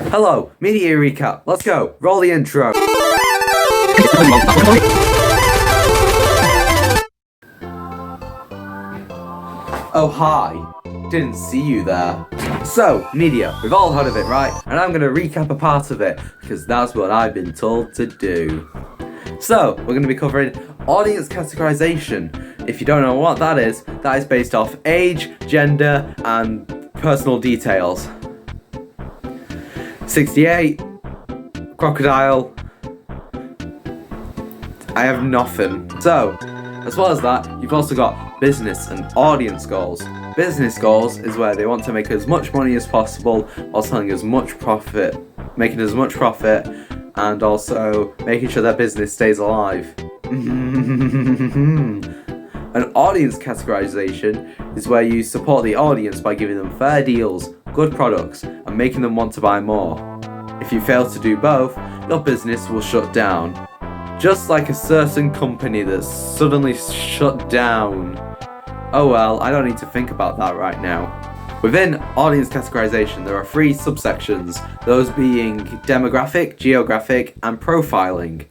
Hello, media recap. Let's go. Roll the intro. Oh, hi. Didn't see you there. So, media, we've all heard of it, right? And I'm going to recap a part of it, because that's what I've been told to do. So, we're going to be covering audience categorization. If you don't know what that is based off age, gender, and personal details. 68, crocodile. I have nothing. So, as well as that, you've also got business and audience goals. Business goals is where they want to make as much money as possible while selling as much profit, making as much profit, and also making sure their business stays alive. An audience categorization is where you support the audience by giving them fair deals, good products, and making them want to buy more. If you fail to do both, your business will shut down. Just like a certain company that's suddenly shut down. Oh well, I don't need to think about that right now. Within audience categorization, there are 3 subsections, those being demographic, geographic, and profiling.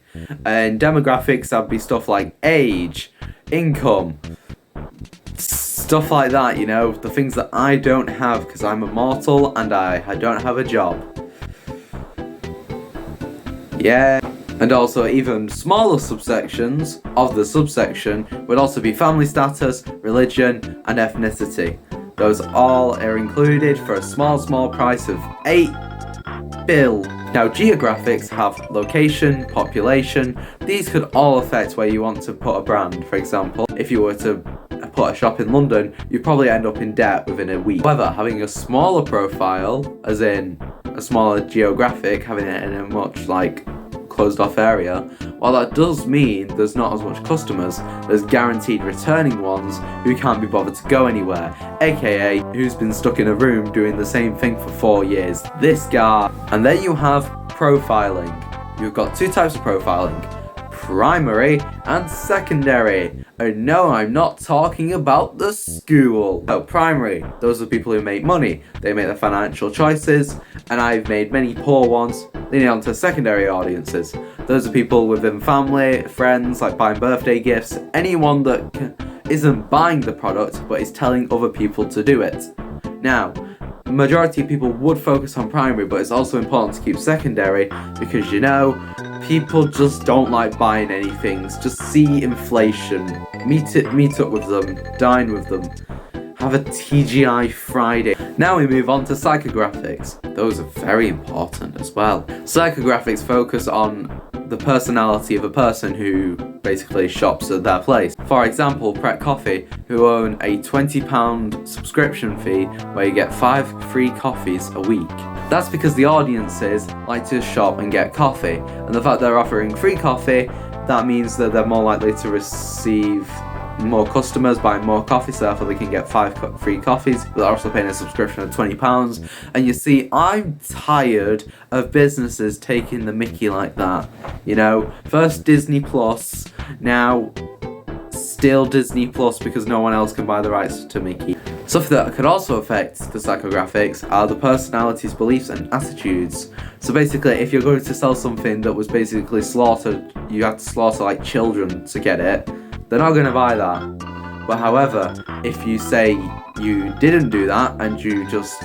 And demographics, that'd be stuff like age, income, stuff like that, you know, the things that I don't have because I'm a mortal and I don't have a job. Yeah. And also even smaller subsections of the subsection would also be family status, religion, and ethnicity. Those all are included for a small price of 8 bill. Now geographics have location, population. These could all affect where you want to put a brand. For example, if you were to put a shop in London, you'd probably end up in debt within a week. However, having a smaller profile, as in a smaller geographic, having it in a much closed off area, while that does mean there's not as much customers, there's guaranteed returning ones who can't be bothered to go anywhere, aka who's been stuck in a room doing the same thing for 4 years. This guy. And then you have profiling. You've got 2 types of profiling, primary and secondary. And no, I'm not talking about the school. Oh, primary, those are people who make money. They make the financial choices, and I've made many poor ones. Leading on to secondary audiences. Those are people within family, friends, like buying birthday gifts, anyone that isn't buying the product but is telling other people to do it. Now, the majority of people would focus on primary, but it's also important to keep secondary because, you know, people just don't like buying anything. Just see inflation, meet up with them, dine with them, have a TGI Friday. Now we move on to psychographics. Those are very important as well. Psychographics focus on the personality of a person who basically shops at their place. For example, Pret Coffee, who own a £20 subscription fee where you get 5 free coffees a week. That's because the audiences like to shop and get coffee, and the fact they're offering free coffee, that means that they're more likely to receive more customers buying more coffee, so therefore they can get 5 free coffees, but they're also paying a subscription of £20. And you see, I'm tired of businesses taking the mickey like that. You know, first Disney Plus, now still Disney Plus because no one else can buy the rights to Mickey. Stuff that could also affect the psychographics are the personalities, beliefs, and attitudes. So basically, if you're going to sell something that was basically slaughtered, you had to slaughter like children to get it, they're not going to buy that. But however, if you say you didn't do that and you just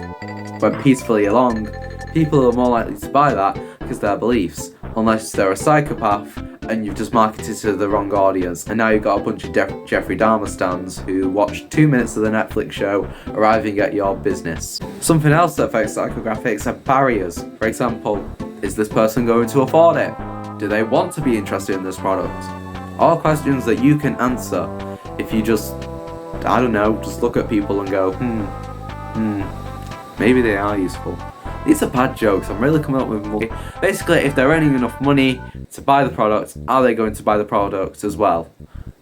went peacefully along, people are more likely to buy that because they're beliefs, unless they're a psychopath and you've just marketed to the wrong audience, and now you've got a bunch of Jeffrey Dahmer stans who watched 2 minutes of the Netflix show arriving at your business. Something else that affects psychographics are barriers. For example, is this person going to afford it? Do they want to be interested in this product? All questions that you can answer if you just, I don't know, just look at people and go, maybe they are useful. These are bad jokes, I'm really coming up with money. Basically, if they're earning enough money to buy the product, are they going to buy the product as well?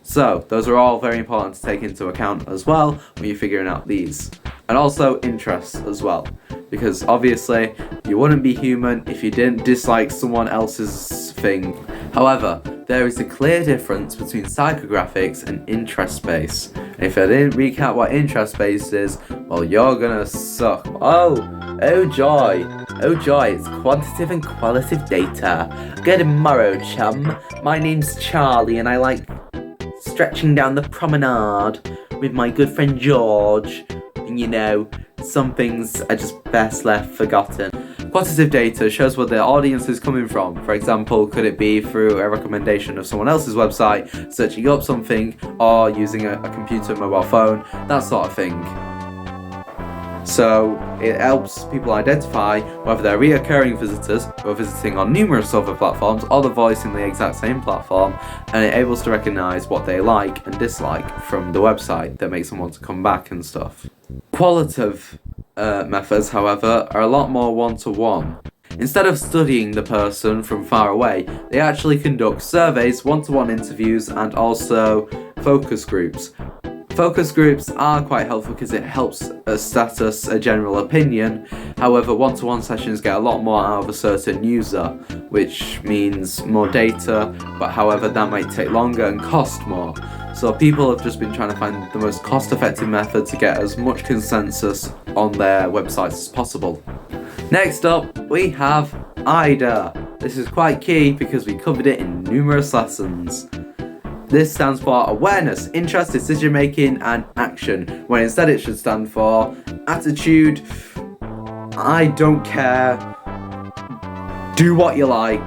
So, those are all very important to take into account as well when you're figuring out these. And also interests as well. Because obviously, you wouldn't be human if you didn't dislike someone else's thing. However, there is a clear difference between psychographics and interest-based. And if I didn't recap what interest-based is, well, you're gonna suck. Oh, Oh joy, it's quantitative and qualitative data. Good morrow, chum. My name's Charlie and I like stretching down the promenade with my good friend George. And you know, some things are just best left forgotten. Quantitative data shows where the audience is coming from. For example, could it be through a recommendation of someone else's website, searching up something, or using a computer, mobile phone, that sort of thing. So it helps people identify whether they're reoccurring visitors who are visiting on numerous other platforms or they're voicing the exact same platform, and it enables to recognise what they like and dislike from the website that makes them want to come back and stuff. Qualitative methods, however, are a lot more one-to-one. Instead of studying the person from far away, they actually conduct surveys, one-to-one interviews, and also focus groups. Focus groups are quite helpful because it helps status a general opinion. However, one-to-one sessions get a lot more out of a certain user, which means more data, but however that might take longer and cost more. So people have just been trying to find the most cost-effective method to get as much consensus on their websites as possible. Next up, we have IDA. This is quite key because we covered it in numerous lessons. This stands for awareness, interest, decision making, and action, when instead it should stand for attitude, I don't care, do what you like.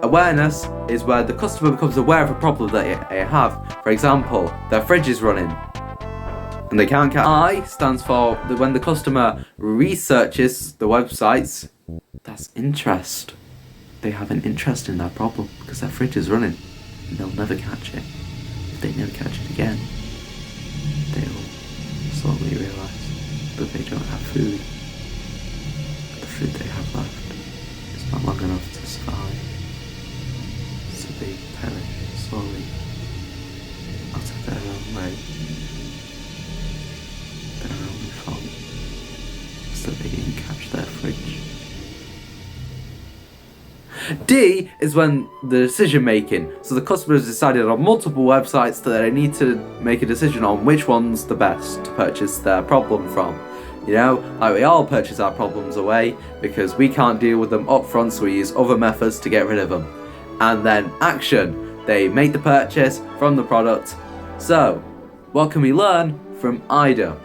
Awareness is where the customer becomes aware of a problem that they have. For example, their fridge is running and they can't catch. I stands for when the customer researches the websites, that's interest. They have an interest in that problem because their fridge is running and they'll never catch it. If they never catch it again, they'll slowly realise that they don't have food. The food they have left is not long enough to survive, so they perish slowly out of their own way. Their only fault is that they didn't catch their fridge. D is when the decision making. So the customer has decided on multiple websites that they need to make a decision on which one's the best to purchase their problem from. You know, like we all purchase our problems away because we can't deal with them up front, so we use other methods to get rid of them. And then action. They make the purchase from the product. So, what can we learn from IDA?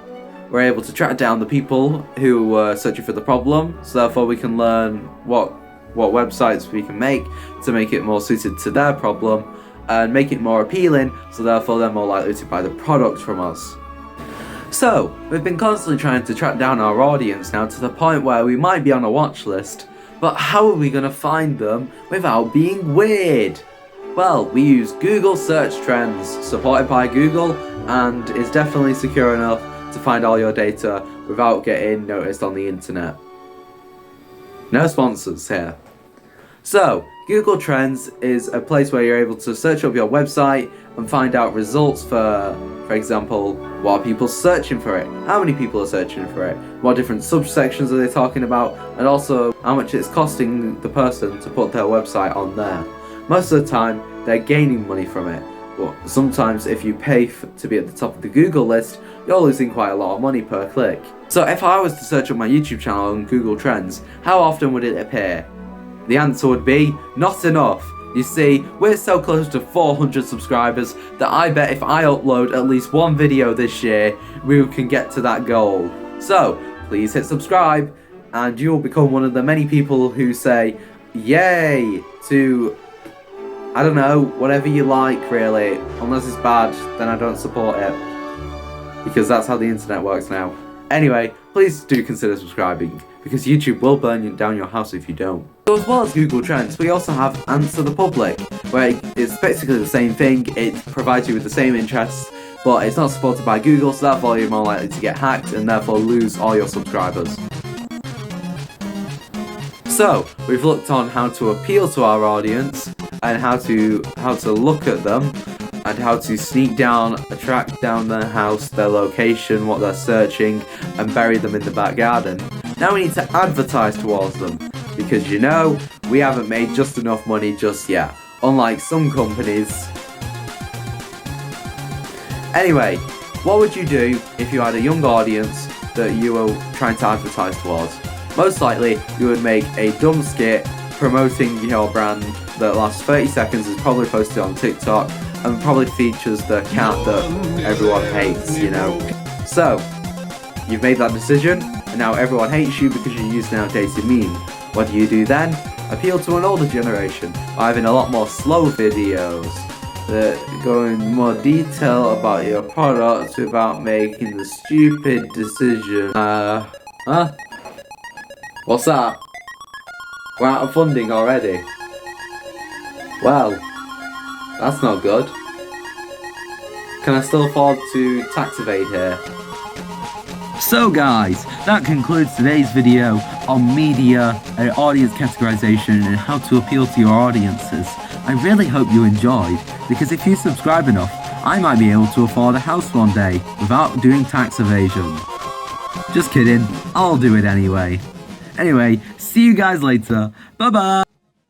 We're able to track down the people who were searching for the problem, so therefore we can learn what websites we can make to make it more suited to their problem and make it more appealing, so therefore they're more likely to buy the product from us. So, we've been constantly trying to track down our audience now to the point where we might be on a watch list, but how are we going to find them without being weird? Well, we use Google search trends, supported by Google, and is definitely secure enough to find all your data without getting noticed on the internet. No sponsors here. So, Google Trends is a place where you're able to search up your website and find out results for example, what are people searching for it, how many people are searching for it, what different subsections are they talking about, and also how much it's costing the person to put their website on there. Most of the time, they're gaining money from it, but sometimes if you pay to be at the top of the Google list, you're losing quite a lot of money per click. So if I was to search up my YouTube channel on Google Trends, how often would it appear? The answer would be, not enough. You see, we're so close to 400 subscribers that I bet if I upload at least one video this year, we can get to that goal. So, please hit subscribe, and you'll become one of the many people who say, yay, to, I don't know, whatever you like really. Unless it's bad, then I don't support it. Because that's how the internet works now. Anyway, please do consider subscribing, because YouTube will burn down your house if you don't. So as well as Google Trends, we also have Answer the Public, where it's basically the same thing. It provides you with the same interests, but it's not supported by Google, so therefore you're more likely to get hacked and therefore lose all your subscribers. So, we've looked on how to appeal to our audience, and how to look at them, and how to sneak down, track down their house, their location, what they're searching, and bury them in the back garden. Now we need to advertise towards them, because you know, we haven't made just enough money just yet, unlike some companies. Anyway, what would you do if you had a young audience that you were trying to advertise towards. Most likely, you would make a dumb skit promoting your brand that lasts 30 seconds, is probably posted on TikTok, and probably features the cat that everyone hates, you know. So, you've made that decision, and now everyone hates you because you use an outdated meme. What do you do then? Appeal to an older generation by having a lot more slow videos that go in more detail about your product without making the stupid decision. What's that? We're out of funding already. Well, that's not good. Can I still afford to tax evade here? So guys, that concludes today's video on media and audience categorization and how to appeal to your audiences. I really hope you enjoyed, because if you subscribe enough, I might be able to afford a house one day without doing tax evasion. Just kidding, I'll do it anyway. Anyway, see you guys later. Bye bye!